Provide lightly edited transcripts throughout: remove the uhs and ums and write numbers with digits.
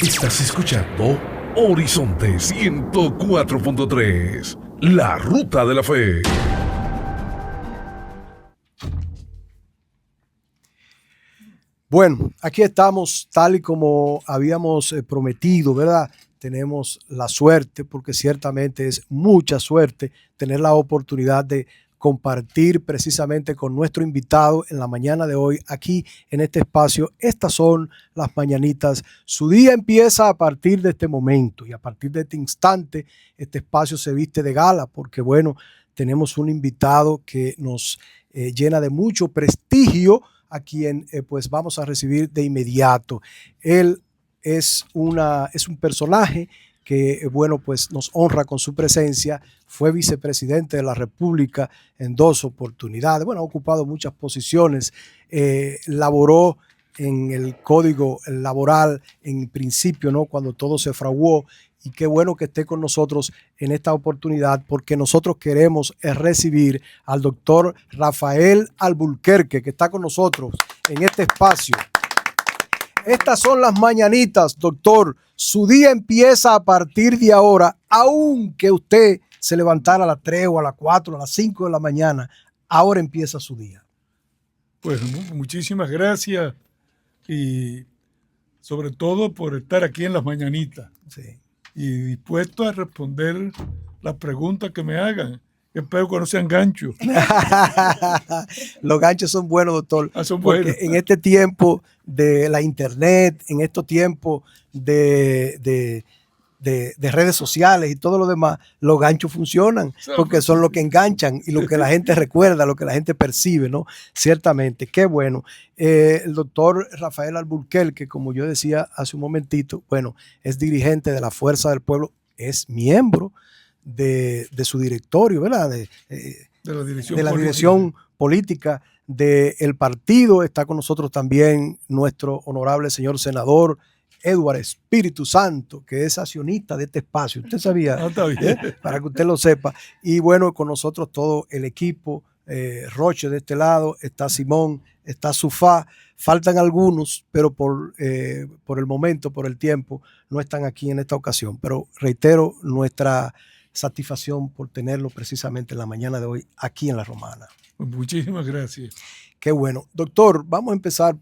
Estás escuchando Horizonte 104.3, la ruta de la fe. Bueno, aquí estamos tal y como habíamos prometido, ¿verdad? Tenemos la suerte, porque ciertamente es mucha suerte tener la oportunidad de compartir precisamente con nuestro invitado en la mañana de hoy aquí en este espacio. Estas son las mañanitas. Su día empieza a partir de este momento y a partir de este instante este espacio se viste de gala porque, bueno, tenemos un invitado que nos llena de mucho prestigio, a quien pues vamos a recibir de inmediato. Él es un personaje que, bueno, pues nos honra con su presencia. Fue vicepresidente de la República en 2 oportunidades. Bueno, ha ocupado muchas posiciones. Laboró en el Código Laboral en principio, ¿no? Cuando todo se fraguó. Y qué bueno que esté con nosotros en esta oportunidad, porque nosotros queremos recibir al doctor Rafael Alburquerque, que está con nosotros en este espacio. Estas son las mañanitas, doctor. Su día empieza a partir de ahora, aunque usted se levantara a las 3 o a las 4, a las 5 de la mañana, ahora empieza su día. Pues muchísimas gracias y sobre todo por estar aquí en las mañanitas. Sí. Y dispuesto a responder las preguntas que me hagan. Espero que no sean ganchos. Los ganchos son buenos, doctor. Son porque buenos. En este tiempo de la internet, en estos tiempos de redes sociales y todo lo demás, los ganchos funcionan porque son lo que enganchan y lo que la gente recuerda, lo que la gente percibe, ¿no? Ciertamente, qué bueno. El doctor Rafael Alburquerque, como yo decía hace un momentito, bueno, es dirigente de la Fuerza del Pueblo, es miembro de su directorio, ¿verdad? De la dirección política del partido. Está con nosotros también nuestro honorable señor senador Edward Espíritu Santo, que es accionista de este espacio. Usted sabía, para que usted lo sepa. Y bueno, con nosotros todo el equipo, Roche de este lado, está Simón, está Sufá, faltan algunos, pero por el momento, por el tiempo, no están aquí en esta ocasión. Pero reitero nuestra satisfacción por tenerlo precisamente en la mañana de hoy aquí en La Romana. Muchísimas gracias. Qué bueno. Doctor, vamos a empezar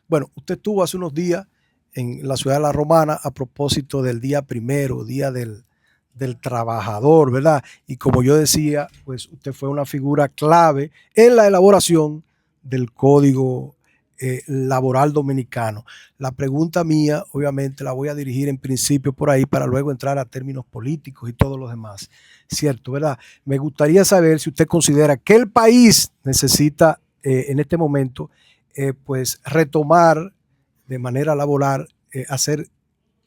bueno, usted estuvo hace unos días en la ciudad de La Romana a propósito del día primero, día del trabajador, ¿verdad? Y como yo decía, pues usted fue una figura clave en la elaboración del Código Laboral Dominicano. La pregunta mía, obviamente, la voy a dirigir en principio por ahí para luego entrar a términos políticos y todos los demás. Cierto, ¿verdad? Me gustaría saber si usted considera que el país necesita en este momento pues retomar de manera laboral, hacer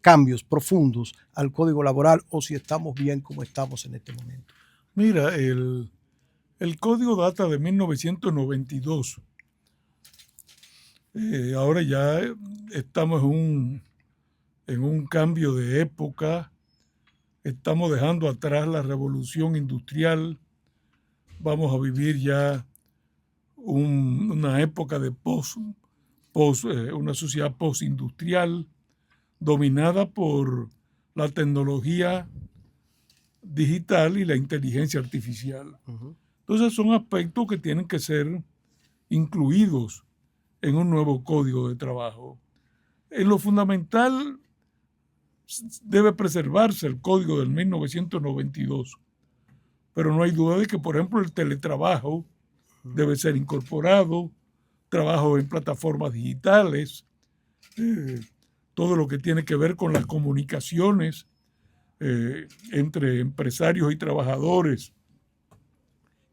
cambios profundos al Código Laboral, o si estamos bien como estamos en este momento. Mira, el Código data de 1992. Ahora ya estamos en un cambio de época. Estamos dejando atrás la revolución industrial. Vamos a vivir ya una época de una sociedad postindustrial dominada por la tecnología digital y la inteligencia artificial. Uh-huh. Entonces son aspectos que tienen que ser incluidos en un nuevo código de trabajo. En lo fundamental debe preservarse el código del 1992, pero no hay duda de que, por ejemplo, el teletrabajo debe ser incorporado, trabajo en plataformas digitales, todo lo que tiene que ver con las comunicaciones entre empresarios y trabajadores,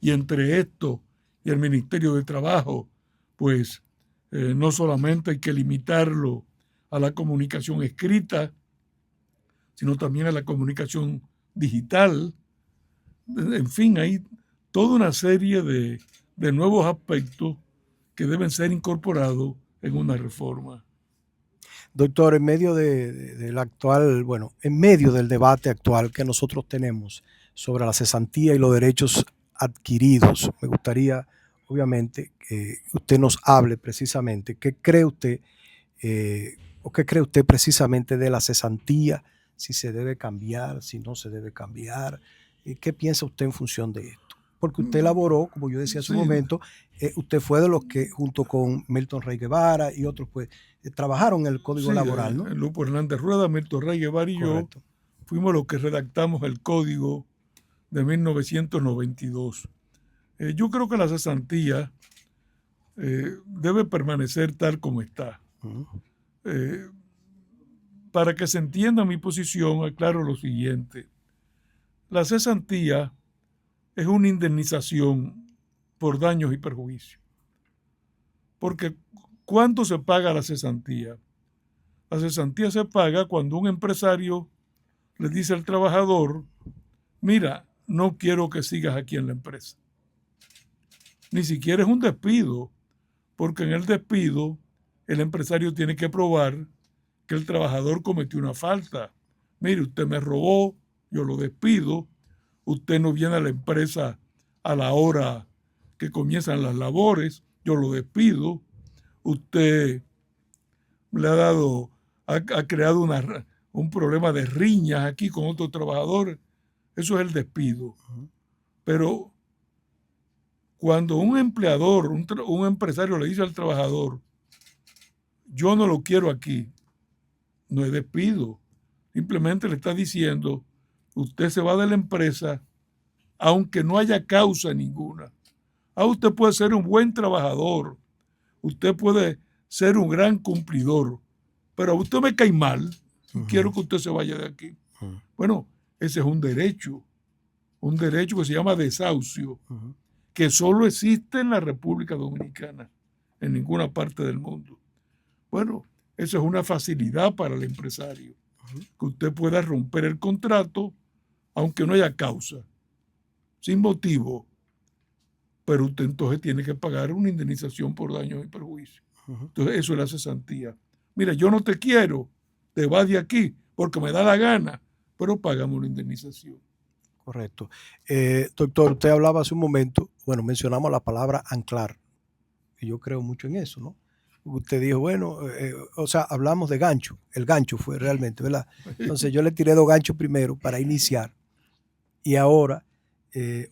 y entre esto y el Ministerio de Trabajo, pues no solamente hay que limitarlo a la comunicación escrita, sino también a la comunicación digital. En fin, hay toda una serie de nuevos aspectos que deben ser incorporados en una reforma. Doctor, en medio del actual, bueno, en medio del debate actual que nosotros tenemos sobre la cesantía y los derechos adquiridos, me gustaría, obviamente, que usted nos hable precisamente qué cree usted ¿O qué cree usted precisamente de la cesantía? Si se debe cambiar, si no se debe cambiar. ¿Qué piensa usted en función de esto? Porque usted elaboró, como yo decía hace un Sí, momento, usted fue de los que junto con Milton Rey Guevara y otros pues trabajaron en el Código sí, Laboral, ¿no? Lupo Hernández Rueda, Milton Rey Guevara y yo Correcto. fuimos los que redactamos el código de 1992. Yo creo que la cesantía debe permanecer tal como está. Ujú. Para que se entienda mi posición, aclaro lo siguiente. La cesantía es una indemnización por daños y perjuicios. Porque ¿cuánto se paga la cesantía? La cesantía se paga cuando un empresario le dice al trabajador, mira, no quiero que sigas aquí en la empresa. Ni siquiera es un despido, porque en el despido el empresario tiene que probar que el trabajador cometió una falta. Mire, usted me robó, yo lo despido, usted no viene a la empresa a la hora que comienzan las labores, yo lo despido, usted le ha dado, ha creado un problema de riñas aquí con otros trabajadores, eso es el despido. Pero cuando un empleador, un empresario le dice al trabajador, yo no lo quiero aquí, no es despido, simplemente le está diciendo, usted se va de la empresa aunque no haya causa ninguna. Usted puede ser un buen trabajador, usted puede ser un gran cumplidor, pero a usted me cae mal y quiero que usted se vaya de aquí. Bueno, ese es un derecho que se llama desahucio, que solo existe en la República Dominicana, en ninguna parte del mundo. Bueno, eso es una facilidad para el empresario, que usted pueda romper el contrato aunque no haya causa, sin motivo, pero usted entonces tiene que pagar una indemnización por daños y perjuicios. Entonces eso es la cesantía. Mira, yo no te quiero, te vas de aquí porque me da la gana, pero págame una indemnización. Correcto. Doctor, usted hablaba hace un momento, bueno, mencionamos la palabra anclar, y yo creo mucho en eso, ¿no? Usted dijo, bueno, o sea, hablamos de gancho, el gancho fue realmente, ¿verdad? Entonces yo le tiré 2 ganchos primero para iniciar, y ahora,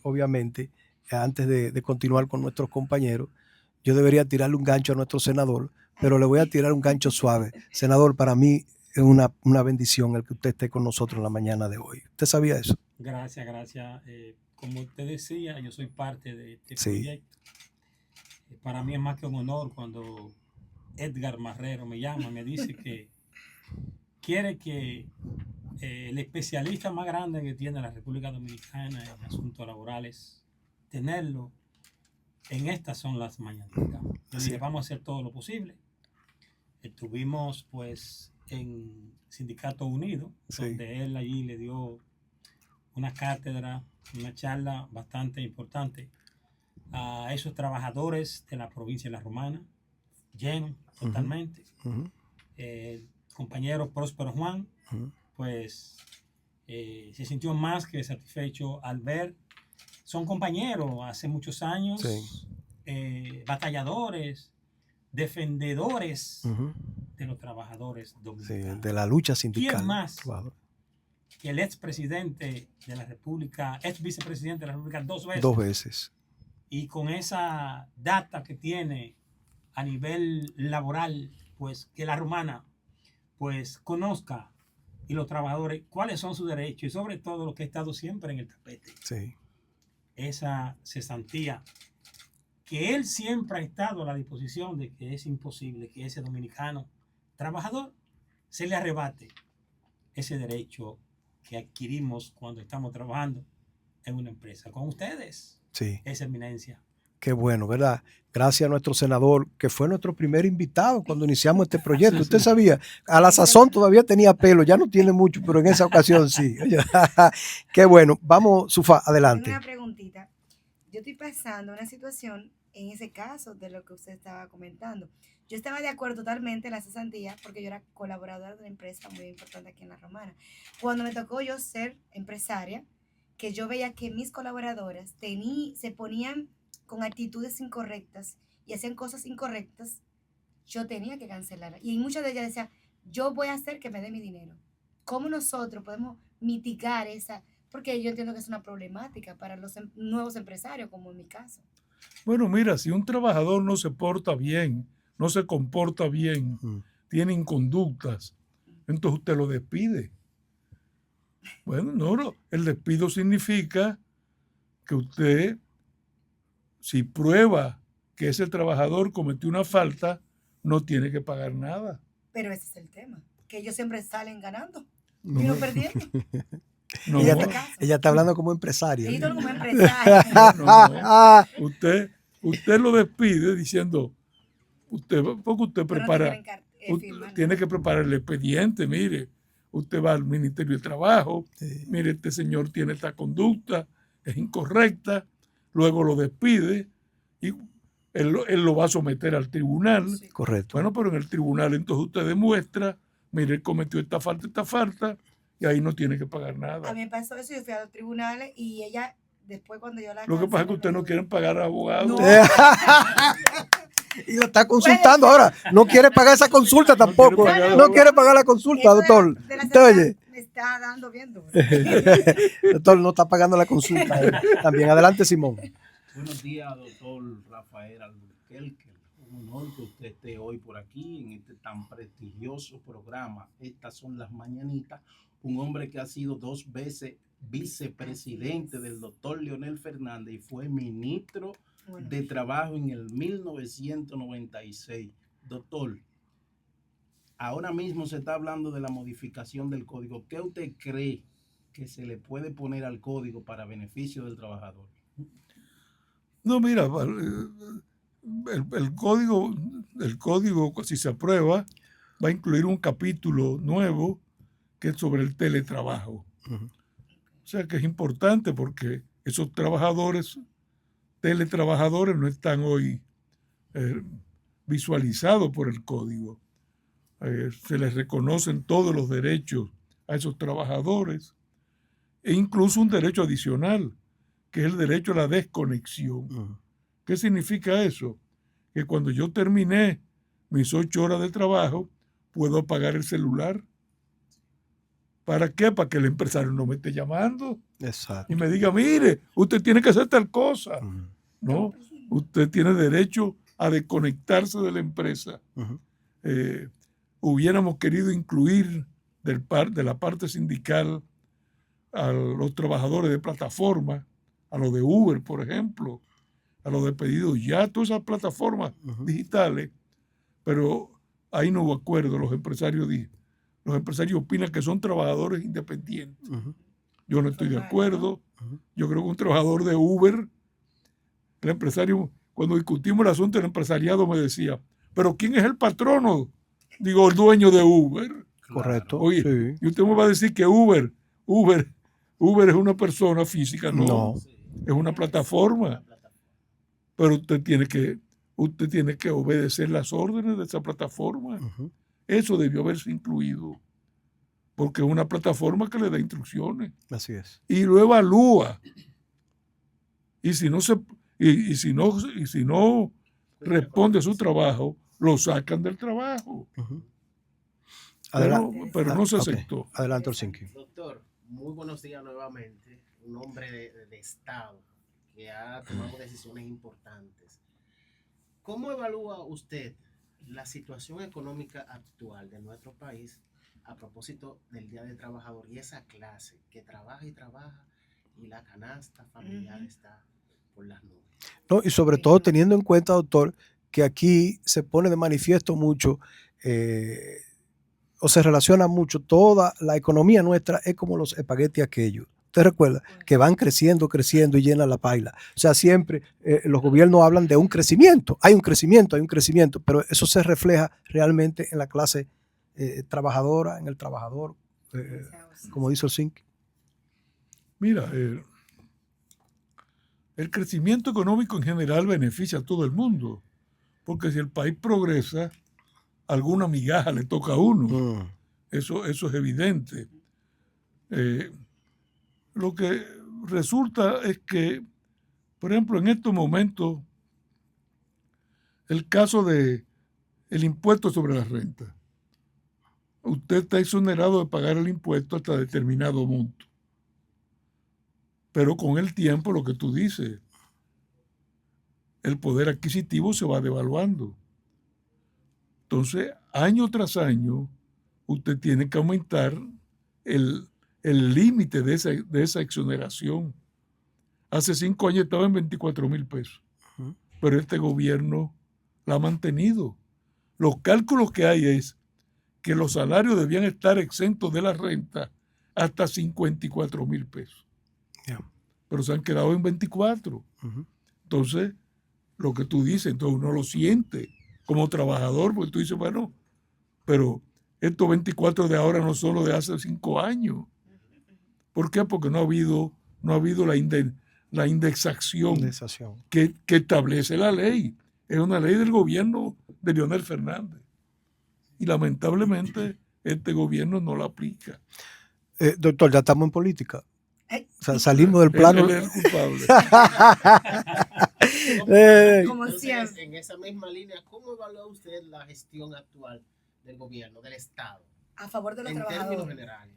obviamente, antes de continuar con nuestros compañeros, yo debería tirarle un gancho a nuestro senador, pero le voy a tirar un gancho suave. Senador, para mí es una bendición el que usted esté con nosotros en la mañana de hoy. ¿Usted sabía eso? Gracias, gracias. Como usted decía, yo soy parte de este Sí. proyecto. Para mí es más que un honor cuando Edgar Marrero me llama, me dice que quiere que el especialista más grande que tiene la República Dominicana en asuntos laborales, tenerlo en estas son las mañanitas. Yo dije, vamos a hacer todo lo posible. Estuvimos pues en Sindicato Unido, donde él allí le dio una cátedra, una charla bastante importante a esos trabajadores de la provincia de La Romana, lleno totalmente. El compañero Próspero Juan, pues se sintió más que satisfecho al ver, son compañeros hace muchos años, batalladores, defendedores de los trabajadores dominicanos. De la lucha sindical. ¿Quién más que el expresidente de la República, ex vicepresidente de la República 2 veces? 2 veces. Y con esa data que tiene a nivel laboral, pues que La Romana pues conozca y los trabajadores cuáles son sus derechos y sobre todo lo que ha estado siempre en el tapete. Sí. Esa cesantía que él siempre ha estado a la disposición de que es imposible que ese dominicano trabajador se le arrebate ese derecho que adquirimos cuando estamos trabajando en una empresa. Con ustedes, esa eminencia. Qué bueno, ¿verdad? Gracias a nuestro senador, que fue nuestro primer invitado cuando iniciamos este proyecto. Usted sabía, a la sazón todavía tenía pelo, ya no tiene mucho, pero en esa ocasión sí. Qué bueno. Vamos, Sufa, adelante. Tengo una preguntita. Yo estoy pasando una situación en ese caso de lo que usted estaba comentando. Yo estaba de acuerdo totalmente en la cesantía porque yo era colaboradora de una empresa muy importante aquí en La Romana. Cuando me tocó yo ser empresaria, que yo veía que mis colaboradoras se ponían con actitudes incorrectas y hacían cosas incorrectas, yo tenía que cancelar. Y muchas de ellas decían, yo voy a hacer que me dé mi dinero. ¿Cómo nosotros podemos mitigar esa? Porque yo entiendo que es una problemática para los nuevos empresarios, como en mi caso. Bueno, mira, si un trabajador no se porta bien, no se comporta bien, tiene inconductas, entonces usted lo despide. Bueno, no, el despido significa que usted, si prueba que ese trabajador cometió una falta, no tiene que pagar nada. Pero ese es el tema, que ellos siempre salen ganando No. y no perdiendo. No, Ella está hablando como empresaria. Ellos como empresarios. no. Usted lo despide diciendo, porque usted Pero no prepara, te quieren firmar, tiene ¿no? que preparar el expediente, mire, usted va al Ministerio de Trabajo, Sí. mire, este señor tiene esta conducta, es incorrecta, luego lo despide y él lo va a someter al tribunal. Sí. Correcto. Bueno, pero en el tribunal entonces usted demuestra, mire, él cometió esta falta, y ahí no tiene que pagar A nada. mí me pasó eso, yo fui a los tribunales y ella, después cuando yo la Lo que pasa es que cancelé, ustedes me no dijo, quieren pagar a abogados. No. Y lo está consultando ahora. No quiere pagar esa consulta tampoco. pagar No quiere pagar la consulta, eso doctor. de la ¿Usted oye? seguridad me está dando bien duro. Doctor, no está pagando la consulta. También. Adelante, Simón. Buenos días, doctor Rafael Alburquerque. Un honor que usted esté hoy por aquí en este tan prestigioso programa. Estas son las mañanitas. Un hombre que ha sido 2 veces vicepresidente del doctor Leonel Fernández y fue ministro Bueno, de Trabajo en el 1996. Doctor, ahora mismo se está hablando de la modificación del código. ¿Qué usted cree que se le puede poner al código para beneficio del trabajador? No, mira, el código, si se aprueba, va a incluir un capítulo nuevo que es sobre el teletrabajo. O sea que es importante porque esos teletrabajadores no están hoy visualizados por el código. Se les reconocen todos los derechos a esos trabajadores e incluso un derecho adicional, que es el derecho a la desconexión. ¿Qué significa eso? Que cuando yo terminé mis 8 horas de trabajo, puedo apagar el celular. ¿Para qué? Para que el empresario no me esté llamando Exacto. y me diga, mire, usted tiene que hacer tal cosa. No, usted tiene derecho a desconectarse de la empresa. Hubiéramos querido incluir de la parte sindical a los trabajadores de plataforma, a los de Uber, por ejemplo, a los de pedidos ya, todas esas plataformas digitales, pero ahí no hubo acuerdo. Los empresarios opinan que son trabajadores independientes. Yo no estoy de acuerdo. Yo creo que un trabajador de Uber, el empresario, cuando discutimos el asunto del empresariado, me decía, ¿pero quién es el patrono? Digo, el dueño de Uber. Correcto. Oye, Sí. y usted me va a decir que Uber es una persona física. No. Es una plataforma. Pero usted tiene que obedecer las órdenes de esa plataforma. Eso debió haberse incluido, porque es una plataforma que le da instrucciones Así es. y lo evalúa. Y si no responde a su trabajo, lo sacan del trabajo. Pero no se aceptó. Adelante, Orsinki. Doctor, muy buenos días nuevamente. Un hombre de Estado que ha tomado decisiones importantes. ¿Cómo evalúa usted la situación económica actual de nuestro país a propósito del Día del Trabajador y esa clase que trabaja y la canasta familiar está por las nubes? No, y sobre todo teniendo en cuenta, doctor, que aquí se pone de manifiesto mucho, o se relaciona mucho, toda la economía nuestra es como los espaguetis aquellos. Usted recuerda que van creciendo y llenan la paila. O sea, siempre los gobiernos hablan de un crecimiento. Hay un crecimiento, pero eso se refleja realmente en la clase trabajadora, en el trabajador, como dice Orsinki. Mira, el crecimiento económico en general beneficia a todo el mundo, porque si el país progresa, alguna migaja le toca a uno. Eso es evidente. Lo que resulta es que, por ejemplo, en estos momentos, el caso del impuesto sobre la renta. usted está exonerado de pagar el impuesto hasta determinado monto. Pero con el tiempo, lo que tú dices, el poder adquisitivo se va devaluando. Entonces, año tras año, usted tiene que aumentar el límite de esa exoneración. Hace 5 años estaba en 24,000 pesos, pero este gobierno la ha mantenido. Los cálculos que hay es que los salarios debían estar exentos de la renta hasta 54,000 pesos. Yeah. Pero se han quedado en 24. Entonces, lo que tú dices, entonces uno lo siente como trabajador, porque tú dices, bueno, pero estos 24 de ahora no son los de hace 5 años. ¿Por qué? Porque no ha habido la indexación que establece la ley. Es una ley del gobierno de Leonel Fernández. Y lamentablemente este gobierno no la aplica. Doctor, ya estamos en política. O sea, salimos del plano. Él es el culpable. Como Entonces, siempre. en esa misma línea, ¿cómo evalúa usted la gestión actual del gobierno, del Estado, A favor de los en términos trabajadores. generales?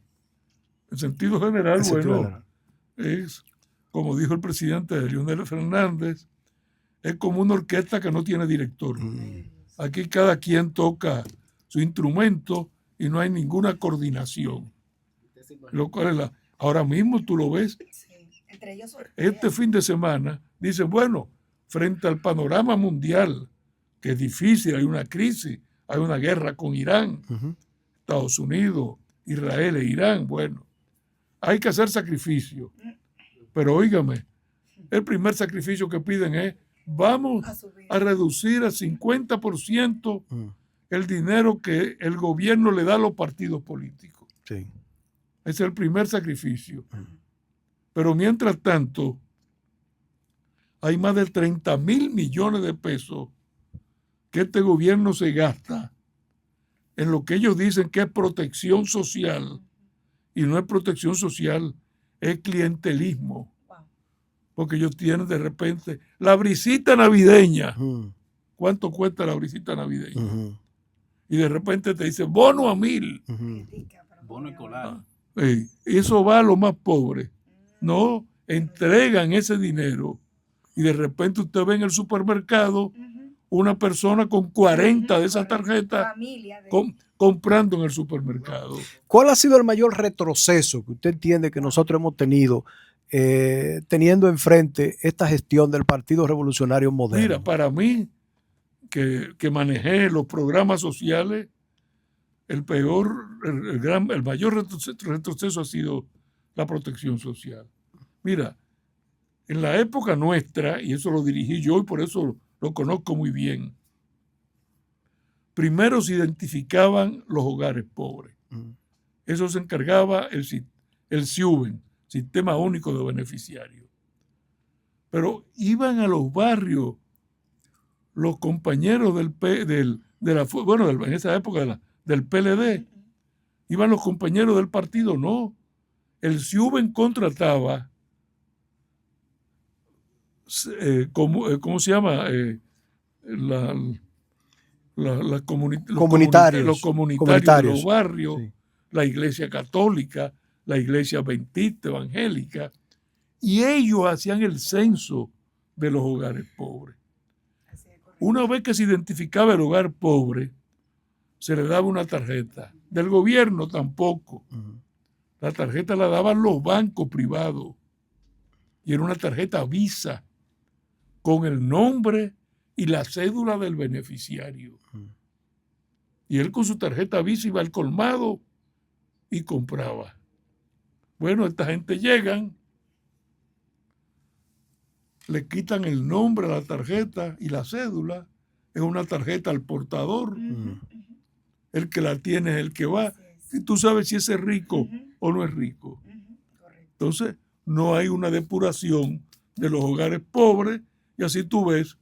En sentido general, En sentido bueno, es, como dijo el presidente Leonel Fernández, es como una orquesta que no tiene director. Aquí cada quien toca su instrumento y no hay ninguna coordinación. Usted se imagina. Lo cual ahora mismo tú lo ves. Sí, entre ellos. Este fin de semana dicen, bueno, frente al panorama mundial, que es difícil, hay una crisis, hay una guerra con Irán, Estados Unidos, Israel e Irán, bueno, hay que hacer sacrificio. Pero óigame, el primer sacrificio que piden es, vamos a reducir al 50% el dinero que el gobierno le da a los partidos políticos. Sí. Ese es el primer sacrificio. Pero mientras tanto, hay más de 30,000 millones de pesos que este gobierno se gasta en lo que ellos dicen que es protección social. Y no es protección social, es clientelismo. Porque ellos tienen de repente la brisita navideña. ¿Cuánto cuesta la brisita navideña? Y de repente te dicen bono a 1,000. Bono escolar. Y eso va a los más pobres. No entregan ese dinero y de repente usted ve en el supermercado una persona con 40 de esas tarjetas comprando en el supermercado. ¿Cuál ha sido el mayor retroceso que usted entiende que nosotros hemos tenido teniendo enfrente esta gestión del Partido Revolucionario Moderno? Mira, para mí, que manejé los programas sociales, el mayor retroceso ha sido la protección social. Mira, en la época nuestra, y eso lo dirigí yo y por eso lo conozco muy bien, primero se identificaban los hogares pobres. Eso se encargaba el SIUBEN, Sistema Único de Beneficiarios. Pero iban a los barrios los compañeros en esa época del PLD, iban los compañeros del partido, no. El SIUBEN contrataba, ¿cómo se llama? Los comunitarios de los barrios, sí. La iglesia católica, la iglesia adventista, evangélica, y ellos hacían el censo de los hogares pobres. Una vez que se identificaba el hogar pobre, se le daba una tarjeta. Del gobierno tampoco. La tarjeta la daban los bancos privados. Y era una tarjeta Visa con el nombre y la cédula del beneficiario. Y él con su tarjeta Visa iba al colmado y compraba. Bueno, esta gente llegan, le quitan el nombre a la tarjeta y la cédula. Es una tarjeta al portador. El que la tiene es el que va. Y tú sabes si ese es rico o no es rico. Entonces, no hay una depuración de los hogares pobres. Y así tú ves,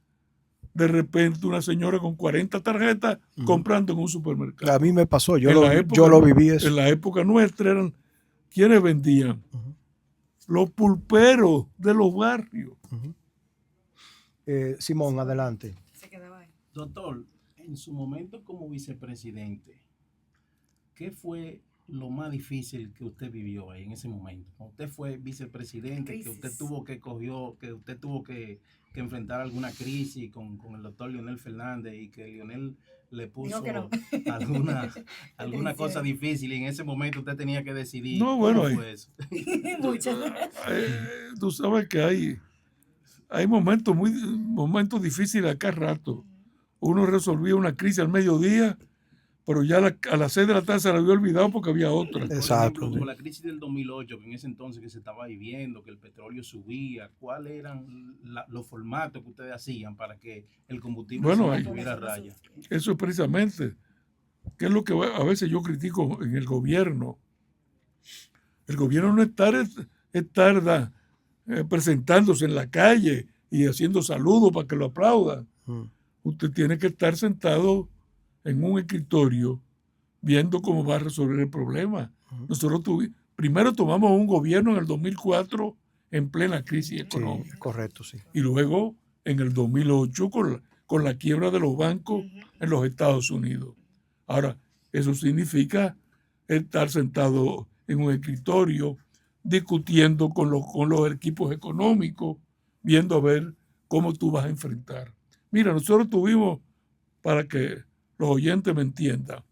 de repente, una señora con 40 tarjetas comprando en un supermercado. A mí me pasó, yo lo viví eso. En la época nuestra eran, ¿quiénes vendían? Los pulperos de los barrios. Simón, adelante. Doctor, en su momento como vicepresidente, ¿qué fue lo más difícil que usted vivió ahí en ese momento? Cuando usted fue vicepresidente, que usted tuvo que enfrentar alguna crisis con el doctor Leonel Fernández y que Leonel le puso no. alguna cosa difícil y en ese momento usted tenía que decidir. No, bueno, ¿Cómo fue eso? Muchas. Tú sabes que hay momentos difíciles acá rato. Uno resolvía una crisis al mediodía, pero ya a las 6 de la tarde se la había olvidado porque había otra. Por Exacto. ejemplo, como la crisis del 2008, que en ese entonces que se estaba viviendo, que el petróleo subía, ¿cuáles eran los formatos que ustedes hacían para que el combustible se mantuviera a raya? Eso es precisamente, que es lo que a veces yo critico en el gobierno. El gobierno no tarda presentándose en la calle y haciendo saludos para que lo aplaudan. Usted tiene que estar sentado en un escritorio viendo cómo va a resolver el problema. Nosotros primero tomamos un gobierno en el 2004 en plena crisis económica. Sí, correcto, sí. Y luego en el 2008 con la quiebra de los bancos en los Estados Unidos. Ahora, eso significa estar sentado en un escritorio discutiendo con los equipos económicos, viendo a ver cómo tú vas a enfrentar. Mira, nosotros tuvimos, para que los oyentes me entiendan,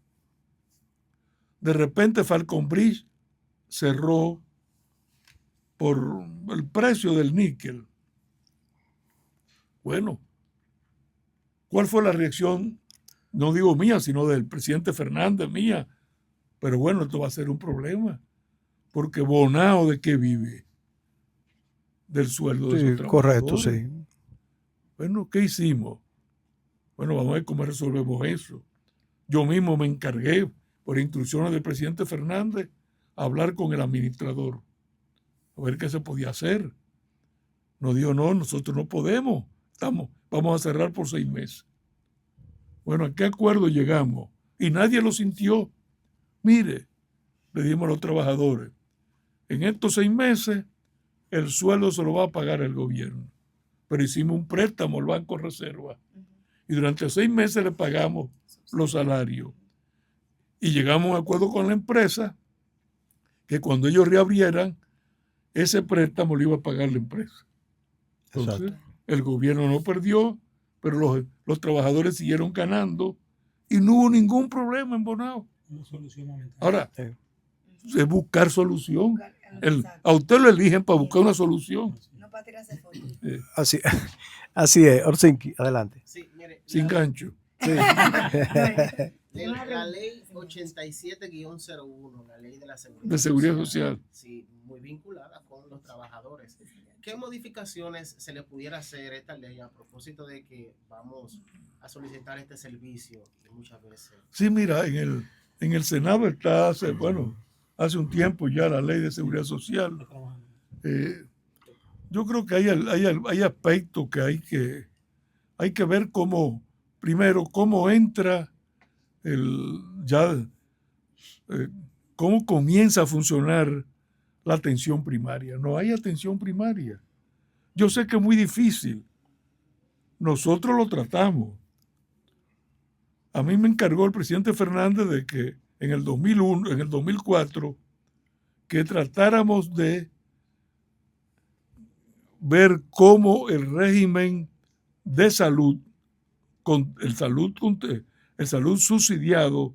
de repente Falcon Bridge cerró por el precio del níquel. Bueno, ¿cuál fue la reacción? No digo mía, sino del presidente Fernández, mía. Pero bueno, esto va a ser un problema. Porque Bonao, ¿de qué vive? Del sueldo de esos trabajadores. Correcto, sí. Bueno, ¿qué hicimos? Bueno, vamos a ver cómo resolvemos eso. Yo mismo me encargué, por instrucciones del presidente Fernández, a hablar con el administrador, a ver qué se podía hacer. Nos dijo, no, nosotros no podemos, vamos a cerrar por 6 meses. Bueno, ¿a qué acuerdo llegamos? Y nadie lo sintió. Mire, le dijimos a los trabajadores, en estos 6 meses el sueldo se lo va a pagar el gobierno. Pero hicimos un préstamo al Banco Reserva y durante 6 meses le pagamos los salarios. Y llegamos a un acuerdo con la empresa que cuando ellos reabrieran, ese préstamo lo iba a pagar la empresa. Entonces, Exacto. el gobierno no perdió, pero los trabajadores siguieron ganando y no hubo ningún problema en Bonao. Una solución momentánea. Ahora, Sí. es buscar solución. A usted lo eligen para buscar una solución. No para tirarse fotos. Así es. Orsinki, adelante. Sí, mire, Sin gancho. Sí. la ley 87-01, la ley de la De seguridad social. Sí, muy vinculada con los trabajadores. ¿Qué modificaciones se le pudiera hacer a esta ley a propósito de que vamos a solicitar este servicio muchas veces? Sí, mira, en el Senado está hace un tiempo ya la ley de seguridad social. Yo creo que hay aspectos que hay que ver cómo, primero, cómo entra cómo comienza a funcionar la atención primaria. No hay atención primaria. Yo sé que es muy difícil. Nosotros lo tratamos. A mí me encargó el presidente Fernández de que en el 2004, que tratáramos de ver cómo el régimen de salud, el salud subsidiado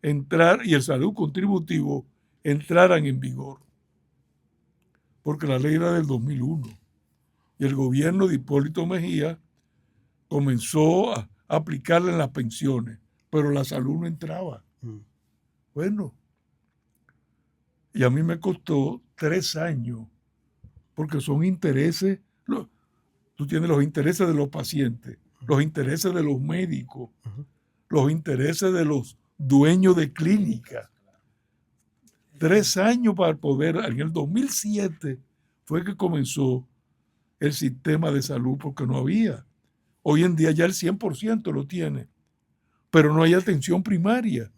y el salud contributivo entraran en vigor. Porque la ley era del 2001 y el gobierno de Hipólito Mejía comenzó a aplicarla en las pensiones, pero la salud no entraba. Bueno, y a mí me costó 3 años, porque son intereses, tú tienes los intereses de los pacientes, los intereses de los médicos, los intereses de los dueños de clínicas. 3 años para poder, en el 2007 fue que comenzó el sistema de salud, porque no había. Hoy en día ya el 100% lo tiene, pero no hay atención primaria,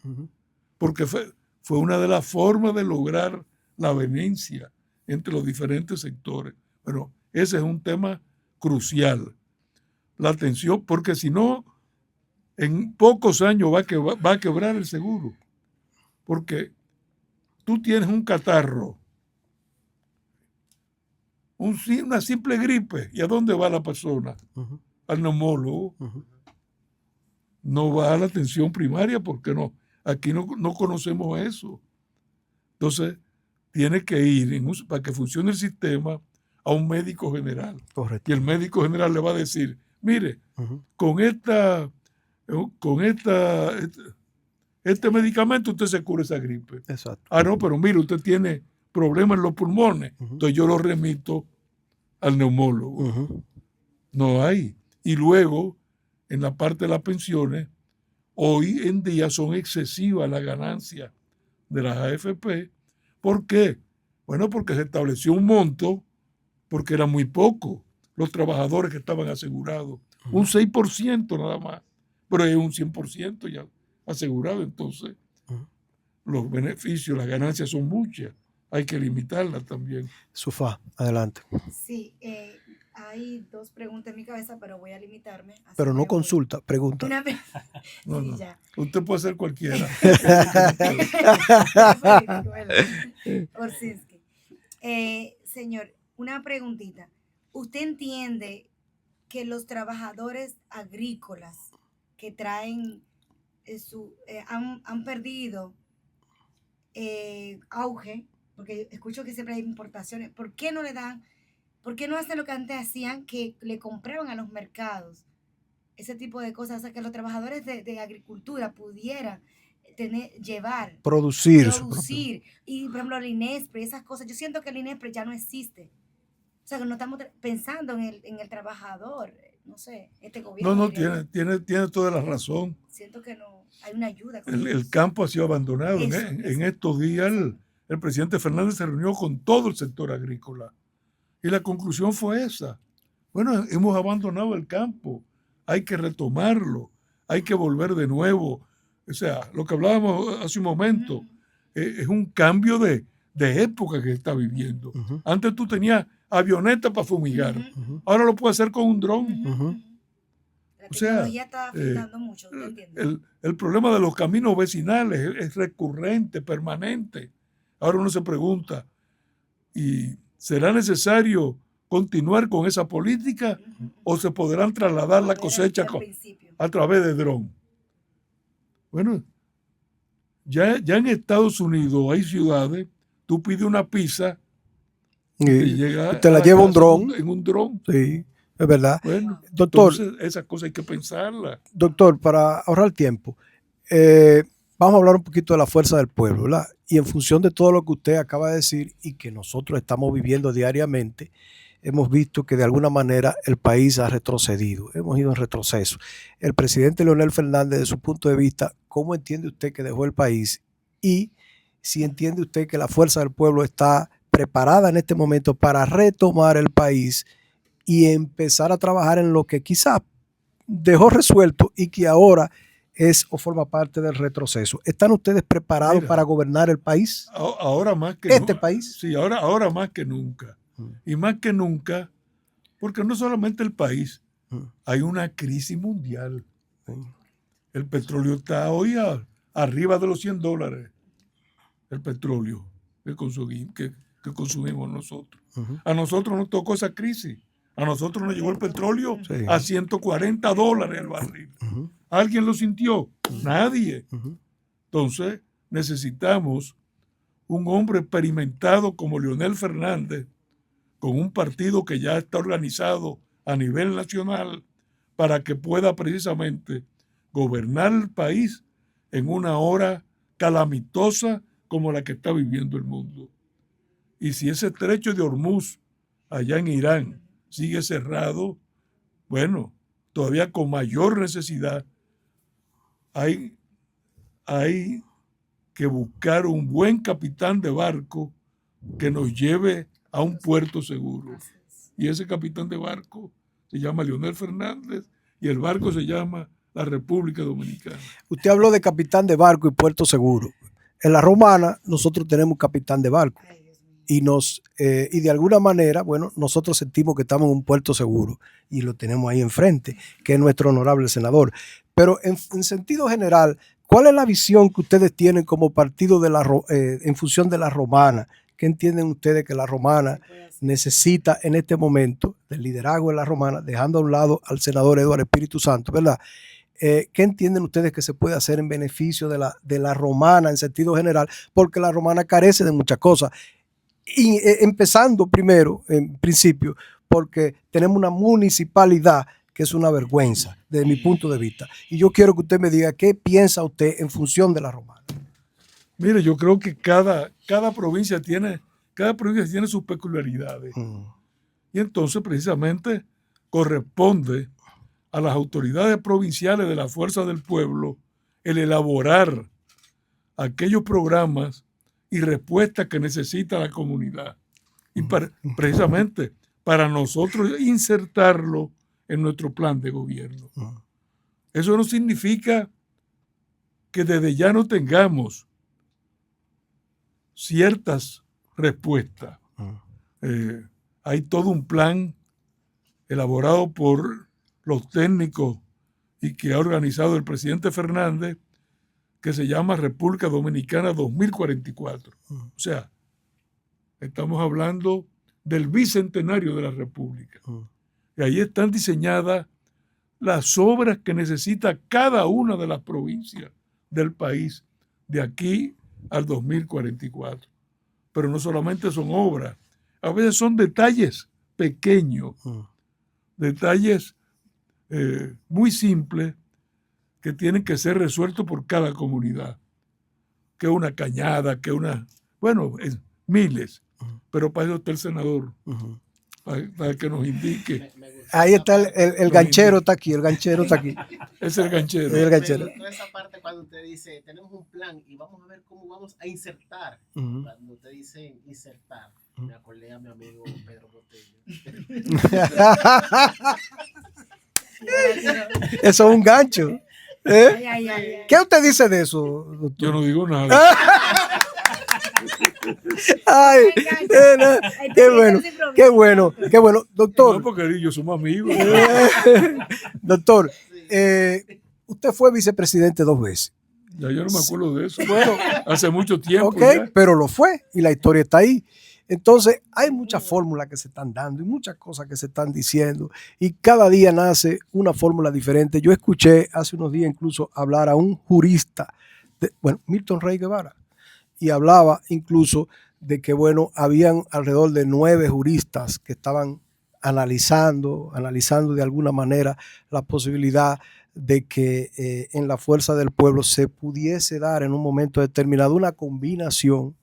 porque fue una de las formas de lograr la avenencia entre los diferentes sectores. Bueno, ese es un tema crucial. La atención, porque si no, en pocos años va a quebrar el seguro. Porque tú tienes un catarro, una simple gripe, ¿y a dónde va la persona? Ujú, Al neumólogo. ujú. No va a la atención primaria porque no, aquí no conocemos eso. Entonces, tiene que ir para que funcione el sistema a un médico general. Correcto. Y el médico general le va a decir, mire, Ujú. con este medicamento usted se cura esa gripe. Exacto. Ah, no, pero mire, usted tiene problemas en los pulmones. Ujú. Entonces yo lo remito al neumólogo. Ujú. No hay. Y luego, en la parte de las pensiones, hoy en día son excesivas las ganancias de las AFP. ¿Por qué? Bueno, porque se estableció un monto, porque era muy poco los trabajadores que estaban asegurados. Un 6% nada más, pero es un 100% ya asegurado. Entonces, Ujú. los beneficios, las ganancias son muchas. Hay que limitarlas también. Sofá, adelante. Sí, hay dos preguntas en mi cabeza, pero voy a limitarme. a Pero no hacer consulta, pregunta. una vez. No, Sí, no. ya. Usted puede ser cualquiera. Orsinski. Señor, una preguntita. ¿Usted entiende que los trabajadores agrícolas que traen han perdido auge? Porque escucho que siempre hay importaciones. ¿Por qué no hacen lo que antes hacían, que le compraban a los mercados ese tipo de cosas? O sea, que los trabajadores de agricultura pudieran Producir. y por ejemplo el INESPRE, esas cosas. Yo siento que el INESPRE ya no existe. O sea, que no estamos pensando en el trabajador. No sé, este gobierno. No, diría yo. tiene toda la razón. Siento que no hay una ayuda. El campo ha sido abandonado. En Eso. estos días el presidente Fernández se reunió con todo el sector agrícola y la conclusión fue esa. Bueno, hemos abandonado el campo, hay que retomarlo, hay que volver de nuevo. O sea, lo que hablábamos hace un momento, es un cambio de época que está viviendo. Ujú. Antes tú tenías avioneta para fumigar, Ujú. ahora lo puedes hacer con un dron. Ujú. La O sea, tecnología está afectando mucho, ¿usted entiende? El problema de los caminos vecinales es recurrente, permanente. Ahora uno se pregunta, ¿y será necesario continuar con esa política o se podrán trasladar la cosecha a través de dron? Bueno, ya en Estados Unidos hay ciudades, tú pides una pizza y te la lleva un dron. En un dron. Sí, es verdad. Bueno, Doctor, entonces esas cosas hay que pensarlas. doctor, para ahorrar tiempo, vamos a hablar un poquito de la fuerza del pueblo, ¿verdad? Y en función de todo lo que usted acaba de decir y que nosotros estamos viviendo diariamente, hemos visto que de alguna manera el país ha retrocedido, hemos ido en retroceso. El presidente Leonel Fernández, de su punto de vista, ¿cómo entiende usted que dejó el país? Y si entiende usted que la fuerza del pueblo está preparada en este momento para retomar el país y empezar a trabajar en lo que quizás dejó resuelto y que ahora es o forma parte del retroceso. ¿Están ustedes preparados para gobernar el país? Ahora más que ¿Este nunca. país? Sí, ahora más que nunca. Y más que nunca, porque no solamente el país, hay una crisis mundial. El petróleo está hoy arriba de los $100, el petróleo que consumimos nosotros. A nosotros nos tocó esa crisis. A nosotros nos llegó el petróleo a $140 el barril. ¿Alguien lo sintió? Nadie. Entonces necesitamos un hombre experimentado como Leonel Fernández, con un partido que ya está organizado a nivel nacional, para que pueda precisamente gobernar el país en una hora calamitosa como la que está viviendo el mundo. Y si ese estrecho de Hormuz, allá en Irán, sigue cerrado, bueno, todavía con mayor necesidad hay que buscar un buen capitán de barco que nos lleve a un puerto seguro. Y ese capitán de barco se llama Leonel Fernández y el barco se llama la República Dominicana. Usted habló de capitán de barco y puerto seguro. En la Romana nosotros tenemos capitán de barco y de alguna manera, bueno, nosotros sentimos que estamos en un puerto seguro y lo tenemos ahí enfrente, que es nuestro honorable senador. Pero en sentido general, ¿Cuál es la visión que ustedes tienen como partido en función de la Romana? ¿Qué entienden ustedes que la Romana necesita en este momento del liderazgo de la Romana, dejando a un lado al senador Eduardo Espíritu Santo, ¿verdad? ¿Qué entienden ustedes que se puede hacer en beneficio de la Romana en sentido general? Porque la Romana carece de muchas cosas. Y empezando primero, en principio, porque tenemos una municipalidad que es una vergüenza desde mi punto de vista. Y yo quiero que usted me diga qué piensa usted en función de la Romana. Mire, yo creo que cada provincia tiene sus peculiaridades. Y entonces precisamente corresponde a las autoridades provinciales de la Fuerza del Pueblo el elaborar aquellos programas y respuestas que necesita la comunidad. Y precisamente para nosotros insertarlo en nuestro plan de gobierno. Eso no significa que desde ya no tengamos ciertas respuestas. Hay todo un plan elaborado por los técnicos y que ha organizado el presidente Fernández que se llama República Dominicana 2044. O sea, estamos hablando del bicentenario de la República. Y ahí están diseñadas las obras que necesita cada una de las provincias del país de aquí al 2044. Pero no solamente son obras, a veces son detalles pequeños, detalles muy simples que tienen que ser resueltos por cada comunidad. Que una cañada, miles. Pero para eso está el senador, para que nos indique. Ahí está el ganchero, está aquí, el ganchero está aquí. Es el ganchero. El ganchero. Me gustó esa parte cuando usted dice, tenemos un plan y vamos a ver cómo vamos a insertar. Cuando usted dice insertar, me acordé a mi amigo Pedro Botello. Eso es un gancho. ¿Qué usted dice de eso, doctor? Yo no digo nada. Ay, qué bueno, qué bueno, qué bueno. Doctor. No, porque ellos somos amigos. Doctor, usted fue vicepresidente 2 veces. Ya yo no me acuerdo de eso. Bueno, hace mucho tiempo. Ok, pero lo fue y la historia está ahí. Entonces, hay muchas fórmulas que se están dando y muchas cosas que se están diciendo y cada día nace una fórmula diferente. Yo escuché hace unos días incluso hablar a un jurista, Milton Rey Guevara, y hablaba incluso de que, habían alrededor de 9 juristas que estaban analizando de alguna manera la posibilidad de que en la Fuerza del Pueblo se pudiese dar en un momento determinado una combinación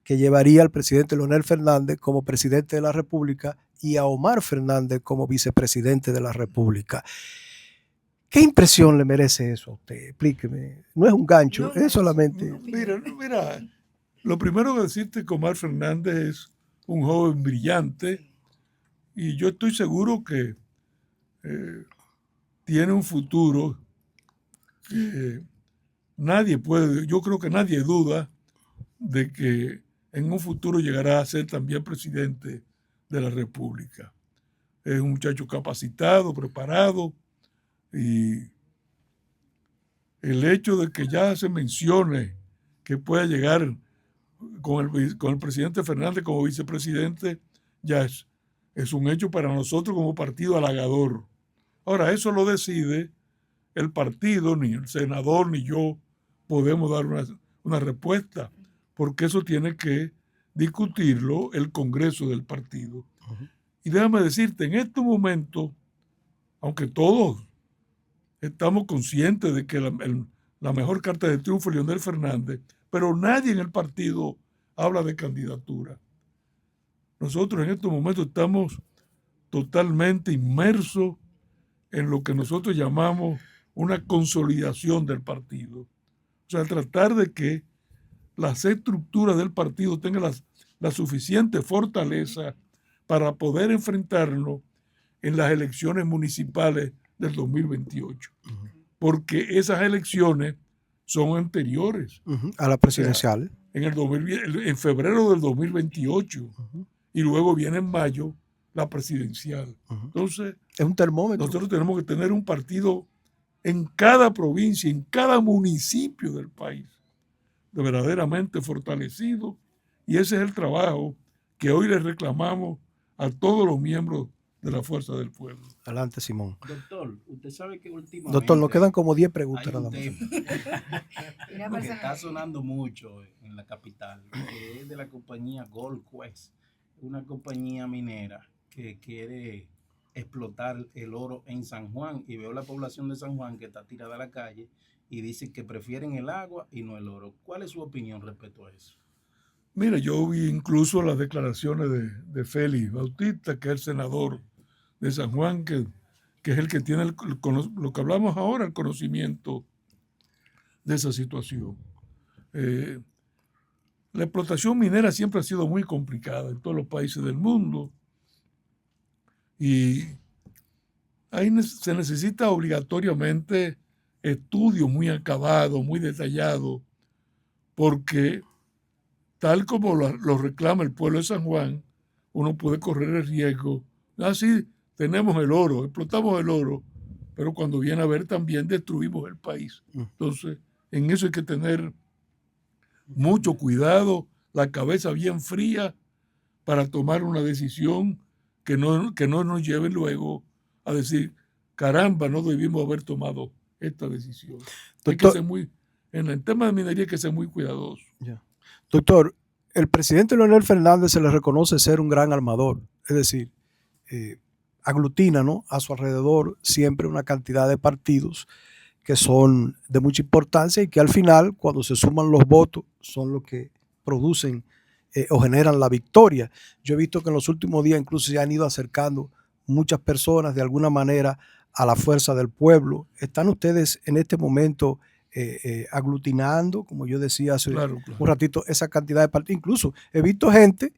que llevaría al presidente Leonel Fernández como presidente de la República y a Omar Fernández como vicepresidente de la República. ¿Qué impresión le merece eso a usted? Explíqueme. No es un gancho, es solamente... Mira, lo primero que decirte es que Omar Fernández es un joven brillante y yo estoy seguro que tiene un futuro que yo creo que nadie duda de que en un futuro llegará a ser también presidente de la República. Es un muchacho capacitado, preparado, y el hecho de que ya se mencione que pueda llegar con el presidente Fernández como vicepresidente ya es un hecho para nosotros como partido halagador. Ahora, eso lo decide el partido, ni el senador ni yo podemos dar una respuesta, porque eso tiene que discutirlo el Congreso del partido. Y déjame decirte, en este momento, aunque todos estamos conscientes de que la mejor carta de triunfo es Leonel Fernández, pero nadie en el partido habla de candidatura. Nosotros en estos momentos estamos totalmente inmersos en lo que nosotros llamamos una consolidación del partido. O sea, tratar de que las estructuras del partido tengan la suficiente fortaleza para poder enfrentarnos en las elecciones municipales del 2028. Porque esas elecciones son anteriores a la presidencial. O sea, en febrero del 2028 y luego viene en mayo la presidencial. Entonces, es un termómetro. Nosotros tenemos que tener un partido en cada provincia, en cada municipio del país, de verdaderamente fortalecido, y ese es el trabajo que hoy le reclamamos a todos los miembros de la Fuerza del Pueblo. Adelante, Simón. Doctor, usted sabe que últimamente... Doctor, nos quedan como 10 preguntas hay nada un más. tema que está sonando mucho en la capital, que es de la compañía Gold Quest, una compañía minera que quiere explotar el oro en San Juan, y veo la población de San Juan que está tirada a la calle y dicen que prefieren el agua y no el oro. ¿Cuál es su opinión respecto a eso? Mira, yo vi incluso las declaraciones de Félix Bautista, que es el senador de San Juan, que es el que tiene lo que hablamos ahora, el conocimiento de esa situación. La explotación minera siempre ha sido muy complicada en todos los países del mundo, y ahí se necesita obligatoriamente estudios muy acabados, muy detallados, porque tal como lo reclama el pueblo de San Juan, uno puede correr el riesgo. Así tenemos el oro, explotamos el oro, pero cuando viene a ver también destruimos el país. Entonces, en eso hay que tener mucho cuidado, la cabeza bien fría para tomar una decisión que no nos lleve luego a decir, caramba, no debimos haber tomado esta decisión. Hay que ser en el tema de minería hay que ser muy cuidadoso. Yeah. Doctor, el presidente Leonel Fernández se le reconoce ser un gran armador, es decir, aglutina, ¿no?, a su alrededor siempre una cantidad de partidos que son de mucha importancia y que al final, cuando se suman los votos, son los que producen o generan la victoria. Yo he visto que en los últimos días incluso se han ido acercando muchas personas de alguna manera a la Fuerza del Pueblo. ¿Están ustedes en este momento aglutinando, como yo decía hace un ratito, esa cantidad de partidos? Incluso he visto gente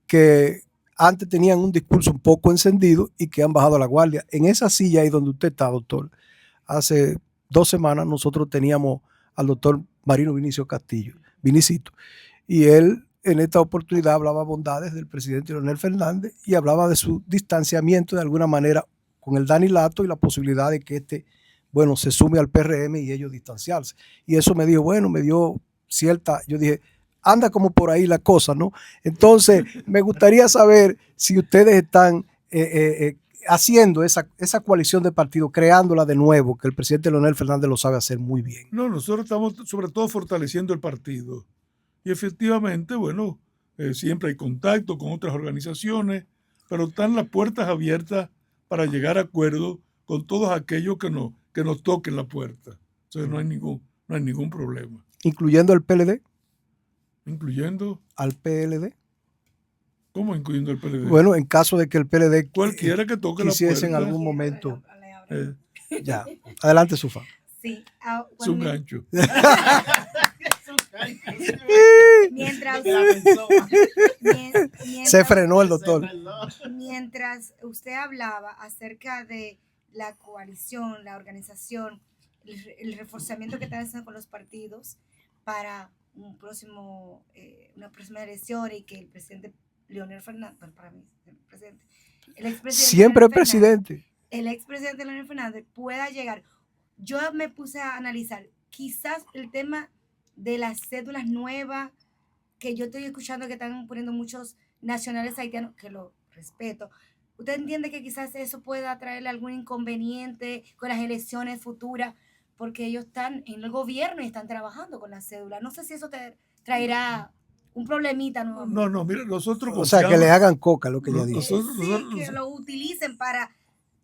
que antes tenían un discurso un poco encendido y que han bajado la guardia. En esa silla ahí donde usted está, doctor, hace 2 semanas nosotros teníamos al doctor Marino Vinicio Castillo, Vinicito, y él en esta oportunidad hablaba bondades del presidente Leonel Fernández y hablaba de su distanciamiento de alguna manera con el Dani Lato y la posibilidad de que se sume al PRM y ellos distanciarse. Y eso me dio cierta, yo dije, anda como por ahí la cosa, ¿no? Entonces, me gustaría saber si ustedes están haciendo esa coalición de partidos, creándola de nuevo, que el presidente Leonel Fernández lo sabe hacer muy bien. No, nosotros estamos sobre todo fortaleciendo el partido. Y efectivamente, siempre hay contacto con otras organizaciones, pero están las puertas abiertas para llegar a acuerdos con todos aquellos que nos toquen la puerta. Entonces no hay ningún problema. ¿Incluyendo el PLD? ¿Incluyendo? ¿Al PLD? ¿Cómo incluyendo el PLD? Bueno, en caso de que el PLD cualquiera que toque la puerta, en algún momento. Ya. Adelante, Sufa. Sí. Es un gancho. Se frenó el doctor. Mientras usted hablaba acerca de la coalición, la organización, el reforzamiento que están haciendo con los partidos para una próxima elección, y que el presidente Leonel Fernández, para mí, el expresidente siempre es presidente. El expresidente Leonel Fernández pueda llegar. Yo me puse a analizar quizás el tema de las cédulas nuevas, que yo estoy escuchando que están poniendo muchos nacionales haitianos, que lo respeto. ¿Usted entiende que quizás eso pueda traerle algún inconveniente con las elecciones futuras? Porque ellos están en el gobierno y están trabajando con la cédula. No sé si eso te traerá un problemita nuevamente. No, mira, nosotros... O sea, que le hagan coca, lo que ella dice. Que lo utilicen para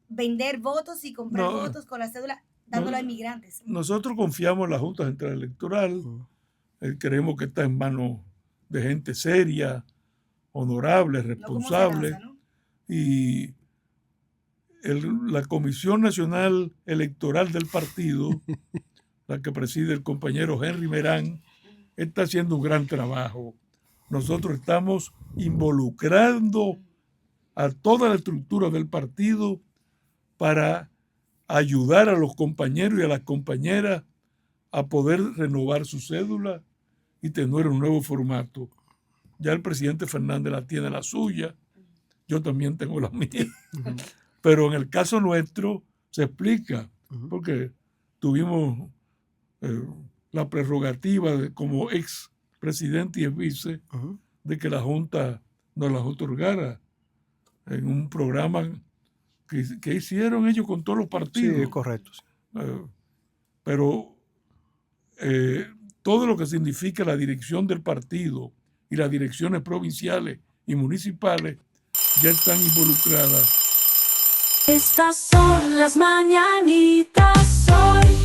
vender votos y comprar votos con la cédula, dándolo a inmigrantes. Nosotros confiamos en la Junta Central Electoral. Creemos que está en manos de gente seria, honorable, responsable. No como Serasa, ¿no? Y la Comisión Nacional Electoral del partido, la que preside el compañero Henry Merán, está haciendo un gran trabajo. Nosotros estamos involucrando a toda la estructura del partido para ayudar a los compañeros y a las compañeras a poder renovar su cédula y tener un nuevo formato. Ya el presidente Fernández tiene la suya, yo también tengo la mía. Pero en el caso nuestro se explica, porque tuvimos la prerrogativa como ex presidente y ex vice de que la Junta nos las otorgara en un programa que hicieron ellos con todos los partidos. Sí, es correcto. Pero todo lo que significa la dirección del partido y las direcciones provinciales y municipales ya están involucradas. Estas son las mañanitas hoy.